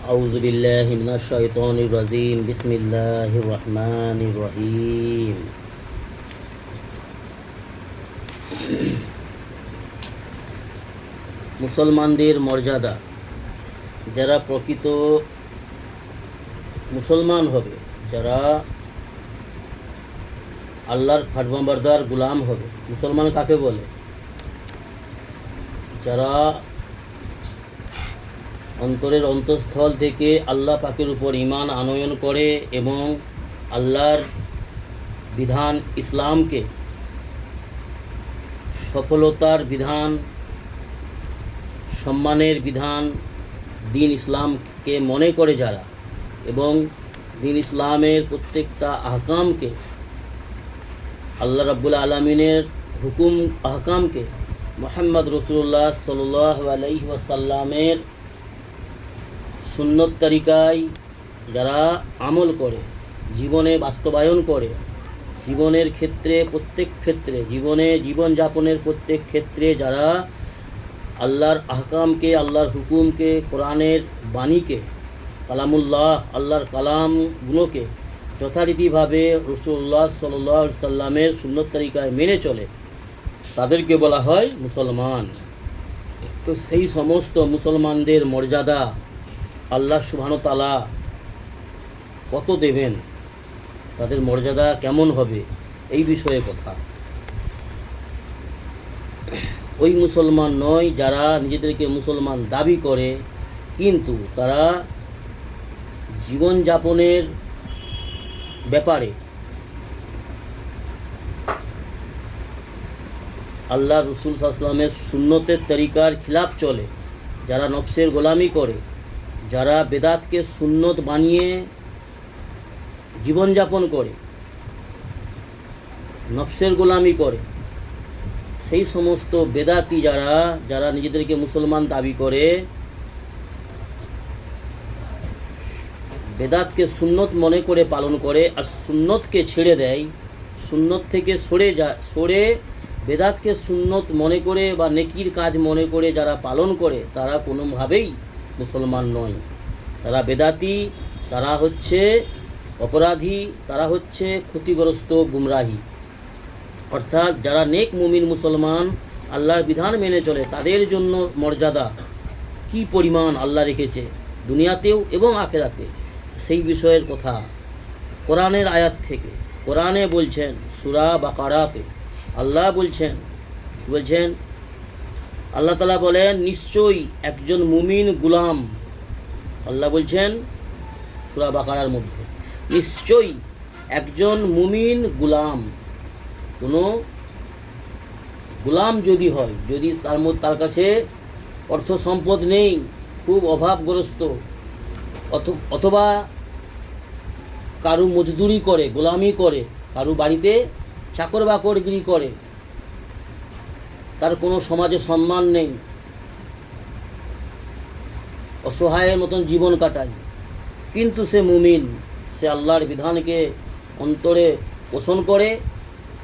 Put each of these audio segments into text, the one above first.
أعوذ بالله من الشيطان الرجيم بسم الله الرحمن الرحيم মুসলমানদের মর্যাদা, যারা প্রকৃত মুসলমান হবে, যারা আল্লাহর ফরমানবরদার গোলাম হবে। মুসলমান কাকে বলে? যারা অন্তরের অন্তঃস্থল থেকে আল্লাহ পাকের উপর ঈমান আনয়ন করে এবং আল্লাহর বিধান ইসলামকে সফলতার বিধান, সম্মানের বিধান, দিন ইসলামকে মনে করে যারা, এবং দিন ইসলামের প্রত্যেকটা আহকামকে, আল্লাহ রাব্বুল আলামিনের হুকুম আহকামকে মুহাম্মদ রাসূলুল্লাহ সাল্লাল্লাহু আলাইহি ওয়াসাল্লামের সুন্নত তরিকায় যারা আমল করে, জীবনে বাস্তবায়ন করে, জীবনের ক্ষেত্রে, প্রত্যেক ক্ষেত্রে, জীবনযাপনের প্রত্যেক ক্ষেত্রে যারা আল্লাহর আহকামকে, আল্লাহর হুকুমকে, কোরআনের বাণীকে, কালামুল্লাহ, আল্লাহর কালামগুলোকে যথারীতিভাবে রাসূলুল্লাহ সাল্লাল্লাহু আলাইহি সাল্লামের সুন্নত তরিকায় মেনে চলে, তাদেরকে বলা হয় মুসলমান। তো সেই সমস্ত মুসলমানদের মর্যাদা আল্লাহ সুবহানাহু ওয়া তাআলা কত দেবেন, তাদের মর্যাদা কেমন হবে, এই বিষয়ে কথা। ওই মুসলমান নয় যারা নিজেদেরকে মুসলমান দাবি করে, কিন্তু তারা জীবনযাপনের ব্যাপারে আল্লাহ রসুল সাল্লাল্লাহু আলাইহি ওয়াসাল্লামের সুন্নতের তরিকার খিলাফ চলে, যারা নফসের গোলামি করে, যারা বেদাতকে সুন্নত বানিয়ে জীবনযাপন করে, নফসের গোলামি করে, সেই সমস্ত বেদাতি যারা নিজেদেরকে মুসলমান দাবি করে, বেদাতকে সুন্নত মনে করে পালন করে আর সুন্নতকে ছেড়ে দেয়, সুন্নত থেকে সরে বেদাতকে সুন্নত মনে করে বা নেকির কাজ মনে করে যারা পালন করে, তারা কোনোভাবেই মুসলমান নয়। তারা বেদাতি, তারা হচ্ছে অপরাধী, তারা হচ্ছে ক্ষতিগ্রস্ত, গুমরাহী। অর্থাৎ যারা নেক মুমিন মুসলমান আল্লাহর বিধান মেনে চলে, তাদের জন্য মর্যাদা কি পরিমাণ আল্লাহ রেখেছে দুনিয়াতেও এবং আখিরাতে, সেই বিষয়ের কথা কোরআনের আয়াত থেকে। কোরআনে বলছেন, সূরা বাকারাতে আল্লাহ বলছেন আল্লাহ তাআলা বলেন, নিশ্চয়ই একজন মুমিন গুলাম, আল্লাহ বলছেন সূরা বাকারার মধ্যে, নিশ্চয়ই একজন মুমিন গুলাম, কোনো গুলাম যদি হয়, যদি তার কাছে অর্থ সম্পদ নেই, খুব অভাবগ্রস্ত, অথবা কারু মজদুরি করে, গোলামি করে, কারু বাড়িতে চাকর বাকরগিরি করে, তার কোনো সমাজে সম্মান নেই, অসহায়ের মতন জীবন কাটায়, কিন্তু সে মুমিন, সে আল্লাহর বিধানকে অন্তরে পোষণ করে,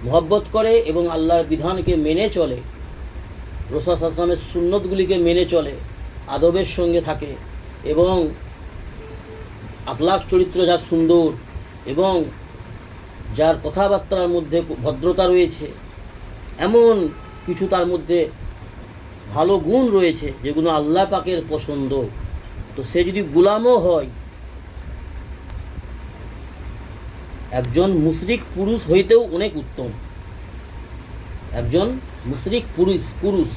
মহব্বত করে এবং আল্লাহর বিধানকে মেনে চলে, রাসূল সাল্লাল্লাহু আলাইহি ওয়াসাল্লামের সুন্নতগুলিকে মেনে চলে, আদবের সঙ্গে থাকে, এবং আখলাক চরিত্র যার সুন্দর, এবং যার কথাবার্তার মধ্যে ভদ্রতা রয়েছে, এমন কিছু তার মধ্যে ভালো গুণ রয়েছে যেগুলো আল্লাহ পাকের পছন্দ, তো সে যদি গোলামও হয়, একজন মুশরিক পুরুষ হইতেও অনেক উত্তম। একজন মুশরিক পুরুষ,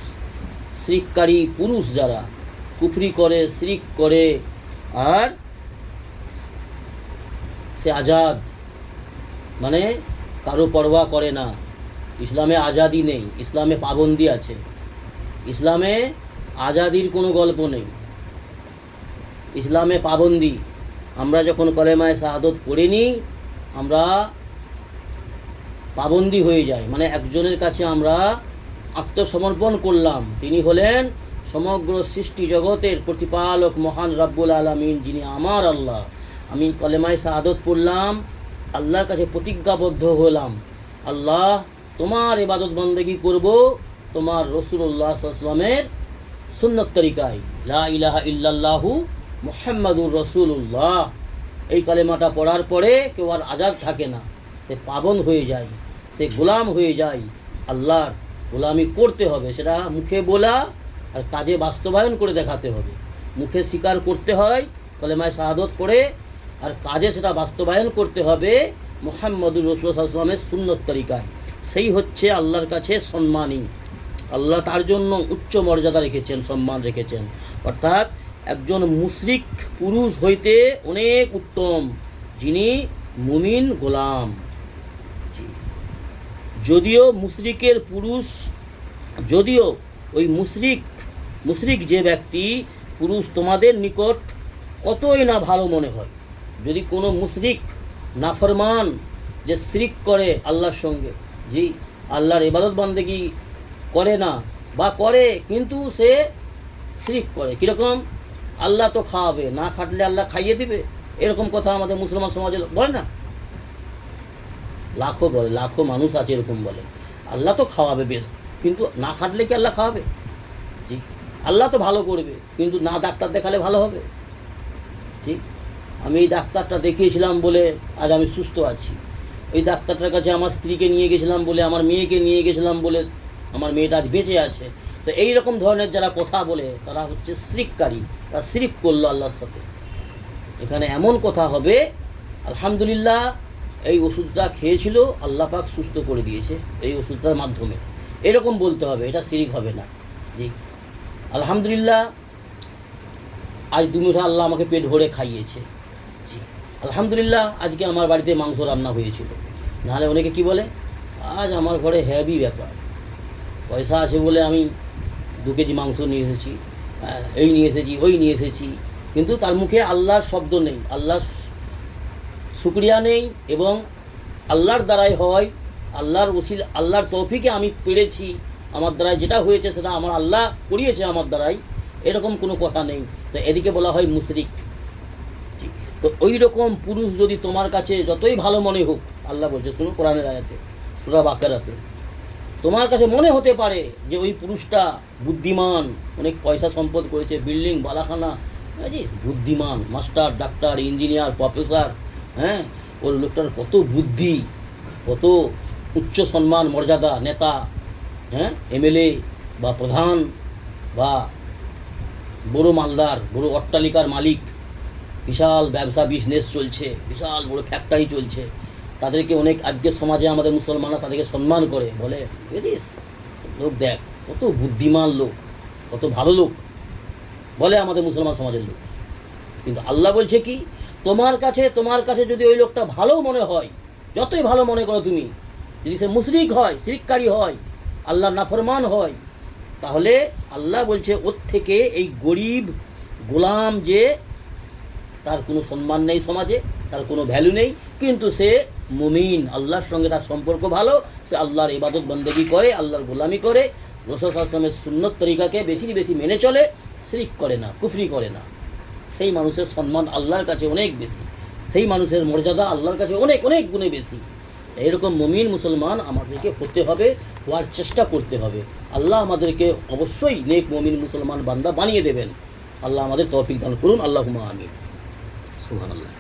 শিরককারী পুরুষ, যারা কুফরি করে, শিরক করে, আর সে আজাদ, মানে কারো পরোয়া করে না। ইসলামে আজাদি নেই, ইসলামে পাবন্দি আছে, ইসলামে আজাদির কোনো গল্প নেই, ইসলামে পাবন্দি। আমরা যখন কলেমায়ে শাহাদত পড়ে নিই, আমরা পাবন্দি হয়ে যাই, মানে একজনের কাছে আমরা আত্মসমর্পণ করলাম, তিনি হলেন সমগ্র সৃষ্টি জগতের প্রতিপালক মহান রব্বুল আলামিন, যিনি আমার আল্লাহ। আমি কলেমায়ে শাহাদত পড়লাম, আল্লাহর কাছে প্রতিজ্ঞাবদ্ধ হলাম, আল্লাহ তোমার ইবাদত বন্দেগী করব তোমার রাসূলুল্লাহ সাল্লাল্লাহু আলাইহি ওয়াসাল্লামের সুন্নত তরিকায়, লা ইলাহা ইল্লাল্লাহু মুহাম্মাদুর রাসূলুল্লাহ, এই কালেমাটা পড়ার পরে কেউ আর আজাদ থাকে না, সে পাবন হয়ে যায়, সে গোলাম হয়ে যায়। আল্লাহর গোলামি করতে হবে, সেটা মুখে বলা আর কাজে বাস্তবায়ন করে দেখাতে হবে। মুখে স্বীকার করতে হয় কালেমায়ে শাহাদত পড়ে, আর কাজে সেটা বাস্তবায়ন করতে হবে মুহাম্মাদুর রাসূলুল্লাহ সাল্লাল্লাহু আলাইহি ওয়াসাল্লামের সুন্নত তরিকায়। সেই হচ্ছে আল্লাহর কাছে সম্মানী। আল্লাহ তার জন্য উচ্চ মর্যাদা রেখেছেন, সম্মান রেখেছেন। অর্থাৎ একজন মুশরিক পুরুষ হইতে অনেক উত্তম যিনি মুমিন গোলাম। যদিও মুশরিকের পুরুষ, যদিও ওই মুশরিক যে ব্যক্তি পুরুষ তোমাদের নিকট কতই না ভালো মনে হয়, যদি কোনো মুশরিক নাফরমান যে শিরক করে আল্লাহর সঙ্গে, জি আল্লাহর ইবাদত বান্দেগি করে না বা করে কিন্তু সে শিরক করে, কীরকম? আল্লাহ তো খাওয়াবে, না খাটলে আল্লাহ খাইয়ে দিবে, এরকম কথা আমাদের মুসলমান সমাজে বলে না, লাখো বলে, লাখো মানুষ আছে এরকম বলে, আল্লাহ তো খাওয়াবে বেশ, কিন্তু না খাটলে কি আল্লাহ খাওয়াবে? জি আল্লাহ তো ভালো করবে, কিন্তু না ডাক্তার দেখালে ভালো হবে? জি আমি এই ডাক্তারটা দেখিয়েছিলাম বলে আজ আমি সুস্থ আছি, ওই ডাক্তারটার কাছে আমার স্ত্রীকে নিয়ে গেছিলাম বলে, আমার মেয়েকে নিয়ে গেছিলাম বলে আমার মেয়েটা আজ বেঁচে আছে। তো এই রকম ধরনের যারা কথা বলে তারা হচ্ছে শিরককারী, তারা শিরক করলো আল্লাহর সাথে। এখানে এমন কথা হবে, আলহামদুলিল্লাহ এই ওষুধটা খেয়েছিল, আল্লাহ পাক সুস্থ করে দিয়েছে এই ওষুধটার মাধ্যমে, এরকম বলতে হবে, এটা শিরক হবে না। জি আলহামদুলিল্লাহ আজ দুমুঠা আল্লাহ আমাকে পেট ভরে খাইয়েছে, জি আলহামদুলিল্লাহ আজকে আমার বাড়িতে মাংস রান্না হয়েছিল। নাহলে অনেকে কি বলে, আজ আমার ঘরে হেভি ব্যাপার, পয়সা আছে বলে আমি 2 কেজি মাংস নিয়ে এসেছি, এই নিয়ে এসেছি, ওই নিয়ে এসেছি, কিন্তু তার মুখে আল্লাহর শব্দ নেই, আল্লাহর শুকরিয়া নেই, এবং আল্লাহর দ্বারাই হয়, আল্লাহর ওসিলা, আল্লাহর তৌফিকে আমি পেরেছি, আমার দ্বারাই যেটা হয়েছে সেটা আমার আল্লাহ করিয়েছে আমার দ্বারাই, এরকম কোনো কথা নেই। তো এদিকে বলা হয় মুশরিক। তো ওই রকম পুরুষ যদি তোমার কাছে যতই ভালো মনে হোক, আল্লাহ বলছে, শুনো কোরআনের আয়াতে সূরা বাকারাতে, তোমার কাছে মনে হতে পারে যে ওই পুরুষটা বুদ্ধিমান, অনেক পয়সা সম্পদ করেছে, বিল্ডিং বালাখানা, বুদ্ধিমান, মাস্টার, ডাক্তার, ইঞ্জিনিয়ার, প্রফেসর, হ্যাঁ ওর লোকটার কত বুদ্ধি, কত উচ্চ সম্মান মর্যাদা, নেতা, হ্যাঁ এমএলএ বা প্রধান বা বড় মালদার, বড় অট্টালিকার মালিক, বিশাল ব্যবসা বিজনেস চলছে, বিশাল বড় ফ্যাক্টরি চলছে, তাদেরকে অনেক আজকের সমাজে আমাদের মুসলমানরা তাদেরকে সম্মান করে, বলে বুঝেছিস লোক দেখ কত বুদ্ধিমান লোক, কত ভালো লোক, বলে আমাদের মুসলমান সমাজের লোক। কিন্তু আল্লাহ বলছে কি, তোমার কাছে যদি ওই লোকটা ভালো মনে হয়, যতই ভালো মনে করো তুমি, যদি সে মুশরিক হয়, শিরককারী হয়, আল্লাহর নাফরমান হয়, তাহলে আল্লাহ বলছে ওর থেকে এই গরিব গোলাম যে তার কোনো সম্মান নেই সমাজে, তার কোনো ভ্যালু নেই, কিন্তু সে মুমিন, আল্লাহর সঙ্গে তার সম্পর্ক ভালো, সে আল্লাহর ইবাদত বন্দেগি করে, আল্লাহর গোলামি করে, রাসূল সাল্লাল্লাহু আলাইহি ওয়াসাল্লামের সুন্নত তরিকাকে বেশি মেনে চলে, শিরক করে না, কুফরি করে না, সেই মানুষের সম্মান আল্লাহর কাছে অনেক বেশি, সেই মানুষের মর্যাদা আল্লাহর কাছে অনেক গুণে বেশি। এরকম মুমিন মুসলমান আমাদেরকে হতে হবে, হওয়ার চেষ্টা করতে হবে। আল্লাহ আমাদেরকে অবশ্যই নেক মুমিন মুসলমান বান্দা বানিয়ে দেবেন। আল্লাহ আমাদের তৌফিক দান করুন। আল্লাহুম্মা আমিন। সুবহানাল্লাহ।